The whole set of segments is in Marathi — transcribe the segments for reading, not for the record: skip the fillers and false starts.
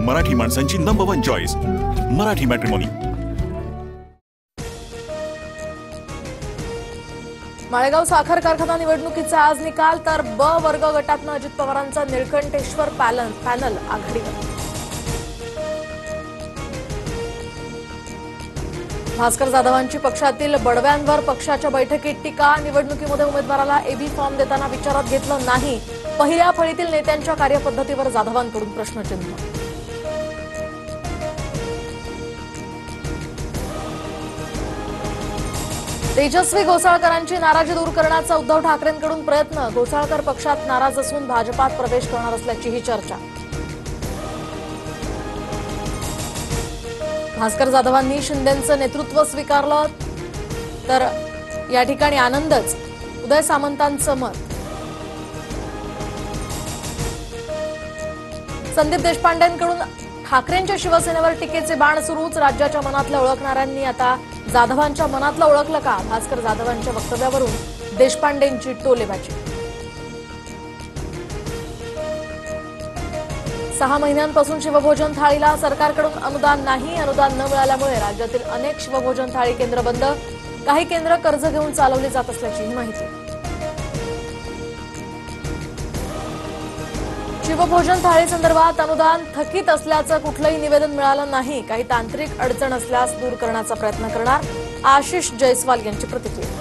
मराठी माणसांची number 1 choice Marathi matrimony. Malegaon साखर कारखाना निवडणुकीचा आज निकाल, तर ब वर्ग गटातनं अजित पवारांचा निळकंठेश्वर पॅनल आघाडीवर। भास्कर जाधवांची पक्षातील बडव्यांवर पक्षाच्या बैठकीत टीका, निवडणुकीमध्ये उमेदवाराला एबी फॉर्म देताना विचारात घेतलं नाही, पहिल्या फळीतील नेत्यांच्या कार्यपद्धतीवर जाधवांकडून प्रश्नचिन्ह। तेजस्वी घोसाळकरांची नाराजी दूर करण्याचा उद्धव ठाकरेंकडून प्रयत्न, घोसाळकर पक्षात नाराज असून भाजपात प्रवेश करणार असल्याचीही चर्चा। भास्कर जाधवांनी शिंदेंचं नेतृत्व स्वीकारलं, तर या ठिकाणी आनंदच, उदय सामंतांचं मत। संदीप देशपांडेंकडून ठाकरेंच्या शिवसेनेवर टीकेचे बाण सुरूच, राज्याच्या मनातलं ओळखणाऱ्यांनी आता जाधवांच्या मनातलं ओळखलं का? भास्कर जाधवांच्या वक्तव्यावरून देशपांडेंची टोलेबाजी। 6 महिन्यांपासून शिवभोजन थाळीला सरकारकडून अनुदान नाही, अनुदान न मिळाल्यामुळे राज्यातील अनेक शिवभोजन थाळी केंद्र बंद, काही केंद्र कर्ज घेऊन चालवली जात असल्याची माहिती। शिवभोजन थाळी संदर्भात अनुदान थकीत असल्याचं कुठलंही निवेदन मिळालं नाही, काही तांत्रिक अडचण असल्यास दूर करण्याचा प्रयत्न करणार, आशिष जयस्वाल यांची प्रतिक्रिया।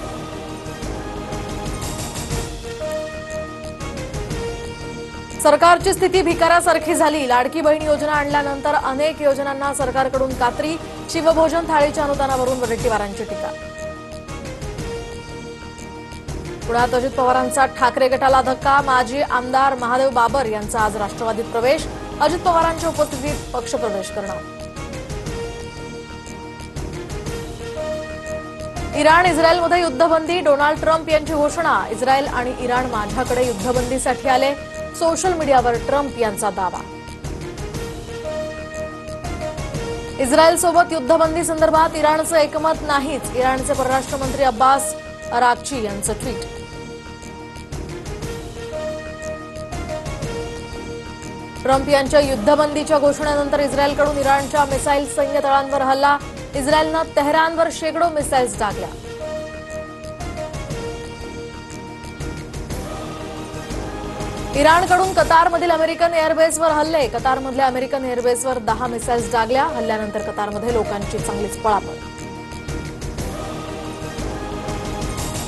सरकारची स्थिती भिकाऱ्यासारखी झाली, लाडकी बहीण योजना आणल्यानंतर अनेक योजनांना सरकारकडून कात्री, शिवभोजन थाळीच्या अनुदानावरून वडेट्टीवारांची टीका। पुण्यात अजित पवारांचा ठाकरे गटाला धक्का, माजी आमदार महादेव बाबर यांचा आज राष्ट्रवादीत प्रवेश, अजित पवारांच्या उपस्थितीत पक्षप्रवेश करणार। इराण इस्रायलमध्ये युद्धबंदी, डोनाल्ड ट्रम्प यांची घोषणा, इस्रायल आणि इराण माझ्याकडे युद्धबंदीसाठी आले, सोशल मीडियावर ट्रम्प यांचा दावा। इस्रायलसोबत युद्धबंदी संदर्भात इराणचं एकमत नाहीच, इराणचे परराष्ट्र मंत्री अब्बास अराक्ची यांचं ट्विट। ट्रम्प यांच्या युद्धबंदीच्या घोषणेनंतर इस्रायलकडून इराणच्या मिसाईल सैन्य तळांवर हल्ला, इस्रायलनं तेहरानवर शेकडो मिसाईल्स डागल्या। इराणकडून कतारमधील अमेरिकन एअरबेसवर हल्ले, कतारमधल्या अमेरिकन एअरबेसवर 10 मिसाईल्स डागल्या, हल्ल्यानंतर कतारमध्ये लोकांची चांगलीच पळापळ।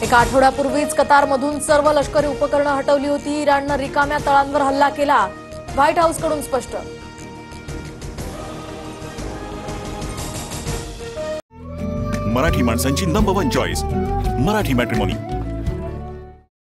एका आठवड्यापूर्वीच कतारमधून सर्व लष्करी उपकरणं हटवली होती, इराणनं रिकाम्या तळांवर हल्ला केला, व्हाईट हाऊसकडून स्पष्ट। मराठी माणसांची नंबर 1 चॉईस मराठी मॅट्रिमोनी।